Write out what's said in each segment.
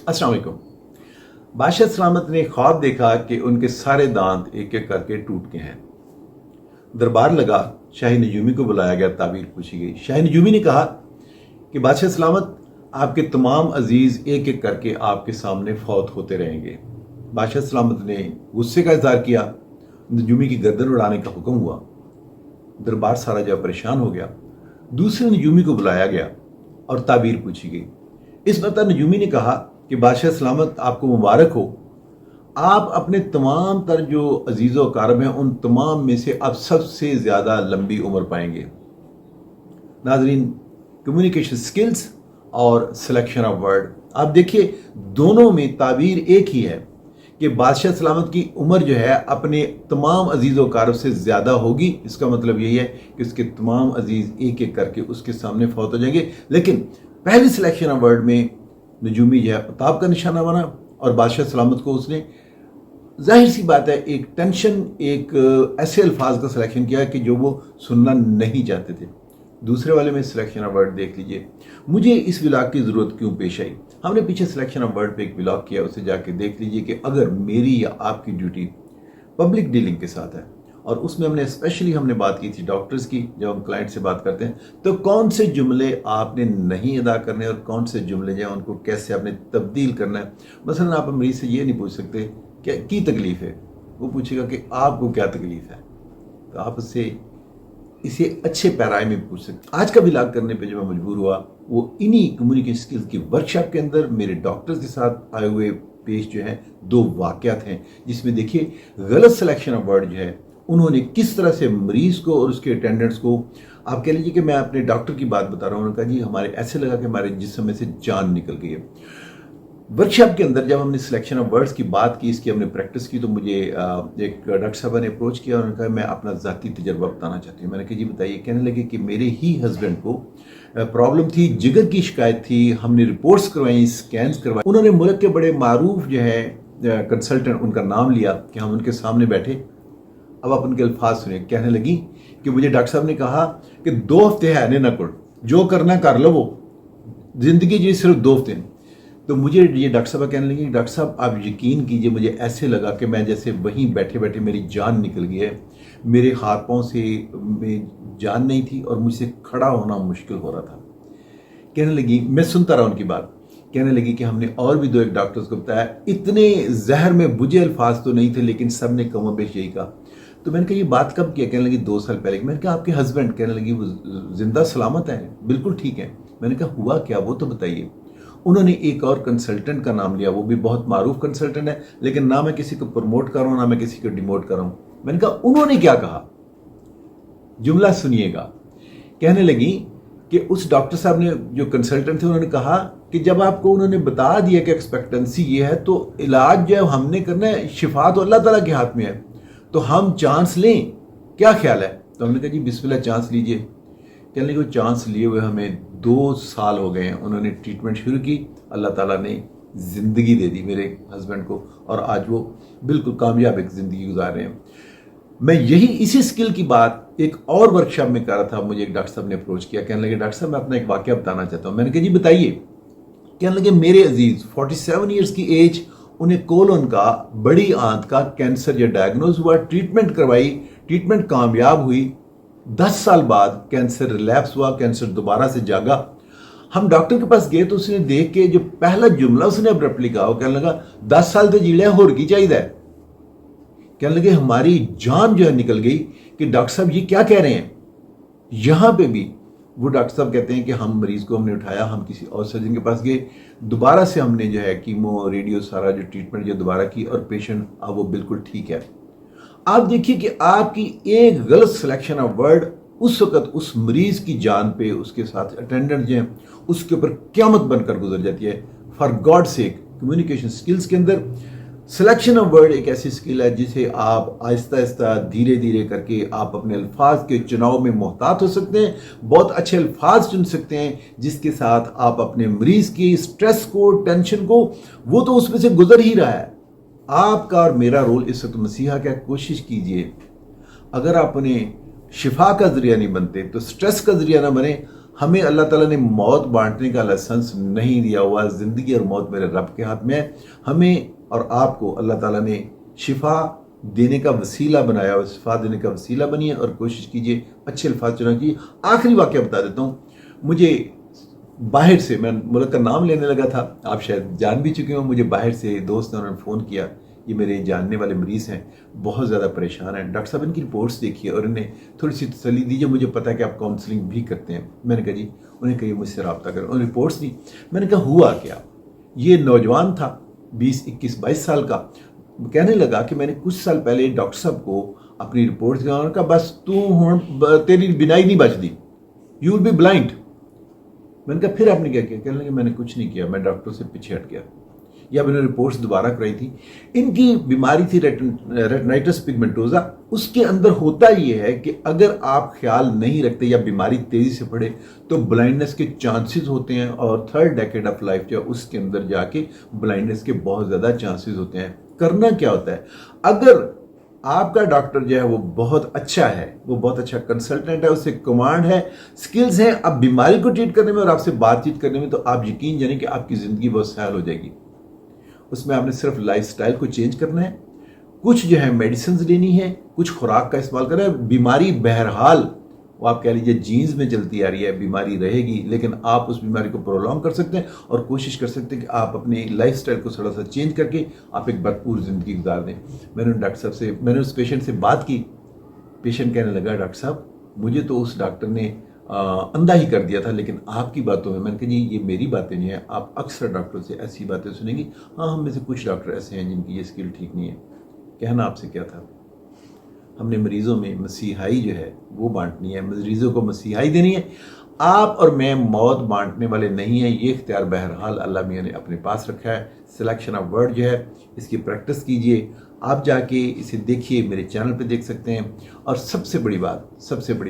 अस्सलाम वालेकुम। बादशाह सलामत ने ख्वाब देखा कि उनके सारे दांत एक एक करके टूट गए हैं। दरबार लगा, शाही नजूमी को बुलाया गया, ताबीर पूछी गई। शाही नजूमी ने कहा कि बादशाह सलामत, आपके तमाम अजीज एक एक करके आपके सामने फौत होते रहेंगे। बादशाह सलामत ने गुस्से का इजहार किया। नजूमी की गर्दन उड़ाने का हुक्म हुआ। दरबार सारा जब परेशान हो गया, दूसरे नजूमी को बुलाया गया और ताबीर पूछी गई। इस मरतबा नजूमी ने कहा कि बादशाह सलामत, आपको मुबारक हो, आप अपने तमाम तर जो अजीज़ व अकारब हैं उन तमाम में से अब सबसे ज़्यादा लंबी उम्र पाएंगे। नाजरीन, कम्युनिकेशन स्किल्स और सिलेक्शन ऑफ वर्ड, आप देखिए दोनों में ताबीर एक ही है कि बादशाह सलामत की उम्र जो है अपने तमाम अजीज़ व अकारब से ज़्यादा होगी। इसका मतलब यही है कि उसके तमाम अजीज़ एक एक करके उसके सामने फौत हो जाएंगे। लेकिन पहली सिलेक्शन ऑफ वर्ड में नजूमी जो है उताब का निशाना बना और बादशाह सलामत को उसने, जाहिर सी बात है, एक टेंशन, एक ऐसे अल्फाज का सिलेक्शन किया कि जो वो सुनना नहीं चाहते थे। दूसरे वाले में सिलेक्शन ऑफ वर्ड देख लीजिए। मुझे इस व्लॉग की ज़रूरत क्यों पेश आई? हमने पीछे सिलेक्शन ऑफ वर्ड पे एक व्लॉग किया, उसे जाके देख लीजिए कि अगर मेरी या आपकी ड्यूटी पब्लिक डीलिंग के साथ है, और उसमें हमने बात की थी डॉक्टर्स की। जब हम क्लाइंट से बात करते हैं तो कौन से जुमले आपने नहीं अदा करने और कौन से जुमले जो हैं उनको कैसे आपने तब्दील करना है। मसलन आप मरीज से ये नहीं पूछ सकते क्या की तकलीफ़ है, वो पूछेगा कि आपको क्या तकलीफ़ है, तो आप उससे इसे अच्छे पैराए में पूछ सकते। आज का व्लॉग करने पे जो मैं मजबूर हुआ वो इन्हीं कम्युनिकेशन स्किल्स की वर्कशॉप के अंदर मेरे डॉक्टर्स के साथ आए हुए पेश जो है दो वाक़यात हैं, जिसमें देखिए गलत सिलेक्शन ऑफ वर्ड जो है उन्होंने किस तरह से मरीज को और उसके अटेंडेंट्स को, आप कह लीजिए कि मैं अपने डॉक्टर की बात बता रहा हूँ, उन्होंने कहा जी हमारे ऐसे लगा कि हमारे जिस्म में से जान निकल गई है। वर्कशॉप के अंदर जब हमने सिलेक्शन ऑफ वर्ड्स की बात की, इसकी हमने प्रैक्टिस की, तो मुझे एक डॉक्टर साहब ने अप्रोच किया और उन्होंने कहा मैं अपना ज़ाती तजर्बा बताना चाहती हूँ। मैंने कहा जी बताइए। कहने लगे कि मेरे ही हस्बैंड को प्रॉब्लम थी, जिगर की शिकायत थी, हमने रिपोर्ट्स करवाई, स्कैन्स करवाए। उन्होंने मुल्क के बड़े मारूफ जो है कंसल्टेंट, उनका नाम लिया कि हम उनके सामने बैठे। अब आप उनके अल्फाज सुनिए। कहने लगी कि मुझे डॉक्टर साहब ने कहा कि 2 हफ्ते है ने ना कर, जो करना कर लो, वो जिंदगी जी सिर्फ 2 हफ्ते। तो मुझे ये डॉक्टर साहब कहने लगी, डॉक्टर साहब आप यकीन कीजिए, मुझे ऐसे लगा कि मैं जैसे वहीं बैठे बैठे मेरी जान निकल गई है। मेरे हाथ पाँव से में जान नहीं थी और मुझसे खड़ा होना मुश्किल हो रहा था। कहने लगी, मैं सुनता रहा उनकी बात। कहने लगी कि हमने और भी 2-1 डॉक्टर्स को बताया, इतने जहर में बुझे अल्फाज तो नहीं थे, लेकिन सब ने कमोबेश यही कहा। तो मैंने कहा ये बात कब किया? कहने लगी 2 साल पहले। मैंने कहा आपके हस्बैंड? कहने लगी वो जिंदा सलामत है, बिल्कुल ठीक है। मैंने कहा हुआ क्या, वो तो बताइए। उन्होंने एक और कंसल्टेंट का नाम लिया, वो भी बहुत मारूफ कंसल्टेंट है, लेकिन ना मैं किसी को प्रमोट कर रहा हूँ ना मैं किसी को डिमोट कर रहा हूँ। मैंने कहा उन्होंने क्या कहा, जुमला सुनिएगा। कहने लगी कि उस डॉक्टर साहब ने, जो कंसल्टेंट थे, उन्होंने कहा कि जब आपको उन्होंने बता दिया कि एक्सपेक्टेंसी ये है, तो इलाज जो हमने करना है, शिफा तो अल्लाह ताला के हाथ में है, तो हम चांस लें, क्या ख्याल है? तो हमने कहा जी बिस्मिल्लाह चांस लीजिए। कहने लगे चांस लिए हुए हमें 2 साल हो गए हैं। उन्होंने ट्रीटमेंट शुरू की, अल्लाह ताला ने ज़िंदगी दे दी मेरे हस्बैंड को और आज वो बिल्कुल कामयाब एक ज़िंदगी गुजार रहे हैं। मैं यही इसी स्किल की बात एक और वर्कशॉप में कर रहा था। मुझे एक डॉक्टर साहब ने अप्रोच किया। कहने लगे डॉक्टर साहब मैं अपना एक वाकया बताना चाहता हूँ। मैंने कहा जी बताइए। कहने लगे मेरे अजीज़ 47 ईयर्स की एज, उन्हें कोलन का, बड़ी आंत का कैंसर जो डायग्नोज हुआ, ट्रीटमेंट करवाई, ट्रीटमेंट कामयाब हुई। 10 साल बाद कैंसर रिलैप्स हुआ, कैंसर दोबारा से जागा। हम डॉक्टर के पास गए तो उसने देख के जो पहला जुमला उसने अब्रप्टली कहा, वो कहने लगा 10 साल तो जी लिया, होर की चाहिए है। कहने लगे हमारी जान जो है निकल गई कि डॉक्टर साहब ये क्या कह रहे हैं। यहां पे भी वो डॉक्टर साहब कहते हैं कि हम मरीज को हमने उठाया, हम किसी और सर्जन के पास गए, दोबारा से हमने जो है कीमो, रेडियो, सारा जो ट्रीटमेंट जो दोबारा की और पेशेंट अब वो बिल्कुल ठीक है। आप देखिए कि आपकी एक गलत सिलेक्शन ऑफ वर्ड उस वक्त उस मरीज की जान पे, उसके साथ अटेंडेंट जो हैं उसके ऊपर क़यामत बनकर गुजर जाती है। For God sake, communication skills के अंदर सिलेक्शन ऑफ वर्ड एक ऐसी स्किल है जिसे आप आहिस्ता आहिस्ता, धीरे धीरे करके आप अपने अल्फाज के चुनाव में मोहतात हो सकते हैं। बहुत अच्छे अल्फाज चुन सकते हैं जिसके साथ आप अपने मरीज की स्ट्रेस को, टेंशन को, वो तो उसमें से गुजर ही रहा है। आपका और मेरा रोल इस वक्त मसीहा का, कोशिश कीजिए अगर आप उन्हें शिफा का जरिया नहीं बनते तो स्ट्रेस का जरिया ना बने। ہمیں اللہ تعالیٰ نے موت بانٹنے کا لائسنس نہیں دیا ہوا. زندگی اور موت میرے رب کے ہاتھ میں ہے. ہمیں اور آپ کو اللہ تعالیٰ نے شفا دینے کا وسیلہ بنایا اور شفا دینے کا وسیلہ بنی ہے, اور کوشش کیجئے اچھے الفاظ چنا کیجیے. آخری واقعہ بتا دیتا ہوں. مجھے باہر سے, میں ملک کا نام لینے لگا تھا, آپ شاید جان بھی چکے ہوں, مجھے باہر سے دوست نے, انہوں نے فون کیا, یہ میرے جاننے والے مریض ہیں, بہت زیادہ پریشان ہیں, ڈاکٹر صاحب ان کی رپورٹس دیکھیے اور انہیں تھوڑی سی تسلی دیجیے, مجھے پتا ہے کہ آپ کاؤنسلنگ بھی کرتے ہیں. میں نے کہا جی. انہیں کہا مجھ سے رابطہ کریں. انہوں نے رپورٹس دی. میں نے کہا ہوا کیا؟ یہ نوجوان تھا 21 سال کا, کہنے لگا کہ میں نے کچھ سال پہلے ڈاکٹر صاحب کو اپنی رپورٹس دیا, انہوں نے کہا بس تیری بینائی نہیں بچ دی, یو ول بی بلائنڈ. میں نے کہا پھر آپ نے کیا کیا؟ کہنے لگے میں نے کچھ نہیں کیا, میں ڈاکٹر سے پیچھے ہٹ گیا. یا میں نے رپورٹس دوبارہ کرائی تھی. ان کی بیماری تھی ریٹنائٹس پگمنٹوزا. اس کے اندر ہوتا یہ ہے کہ اگر آپ خیال نہیں رکھتے یا بیماری تیزی سے پڑے تو بلائنڈنس کے چانسز ہوتے ہیں, اور 3rd ڈیکیڈ آف لائف جو ہے اس کے اندر جا کے بلائنڈنس کے بہت زیادہ چانسز ہوتے ہیں. کرنا کیا ہوتا ہے؟ اگر آپ کا ڈاکٹر جو ہے وہ بہت اچھا ہے, وہ بہت اچھا کنسلٹنٹ ہے, اسے کمانڈ ہے, سکلز ہیں اب بیماری کو ٹریٹ کرنے میں اور آپ سے بات چیت کرنے میں, تو آپ یقین جانیں کہ آپ کی زندگی بہت سہل ہو جائے گی. اس میں آپ نے صرف لائف سٹائل کو چینج کرنا ہے, کچھ جو ہے میڈیسنز لینی ہے, کچھ خوراک کا استعمال کرنا ہے. بیماری بہرحال وہ آپ کہہ لیجیے جینز میں چلتی آ رہی ہے, بیماری رہے گی, لیکن آپ اس بیماری کو پرولونگ کر سکتے ہیں اور کوشش کر سکتے ہیں کہ آپ اپنی لائف سٹائل کو تھوڑا سا چینج کر کے آپ ایک بھرپور زندگی گزار دیں. میں نے ڈاکٹر صاحب سے, میں نے اس پیشنٹ سے بات کی. پیشنٹ کہنے لگا ڈاکٹر صاحب مجھے تو اس ڈاکٹر نے اندھا ہی کر دیا تھا, لیکن آپ کی باتوں میں. میں نے کہا جی یہ میری باتیں نہیں ہیں, آپ اکثر ڈاکٹروں سے ایسی باتیں سنیں گی. ہاں ہم میں سے کچھ ڈاکٹر ایسے ہیں جن کی یہ اسکل ٹھیک نہیں ہے. کہنا آپ سے کیا تھا, ہم نے مریضوں میں مسیحائی جو ہے وہ بانٹنی ہے, مریضوں کو مسیحائی دینی ہے. آپ اور میں موت بانٹنے والے نہیں ہیں. یہ اختیار بہرحال اللہ میاں نے اپنے پاس رکھا ہے. سلیکشن آف ورڈ جو ہے اس کی پریکٹس کیجئے. آپ جا کے اسے دیکھیے, میرے چینل پہ دیکھ سکتے ہیں. اور سب سے بڑی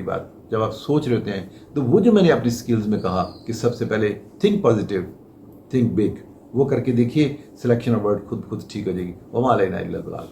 بات جب آپ سوچ رہے ہوتے ہیں تو وہ جو میں نے اپنی سکلز میں کہا کہ سب سے پہلے تھنک پازیٹیو, تھنک بگ, وہ کر کے دیکھیے, سلیکشن آف ورڈ خود ٹھیک ہو جائے گی. وما علینا الا البلاغ.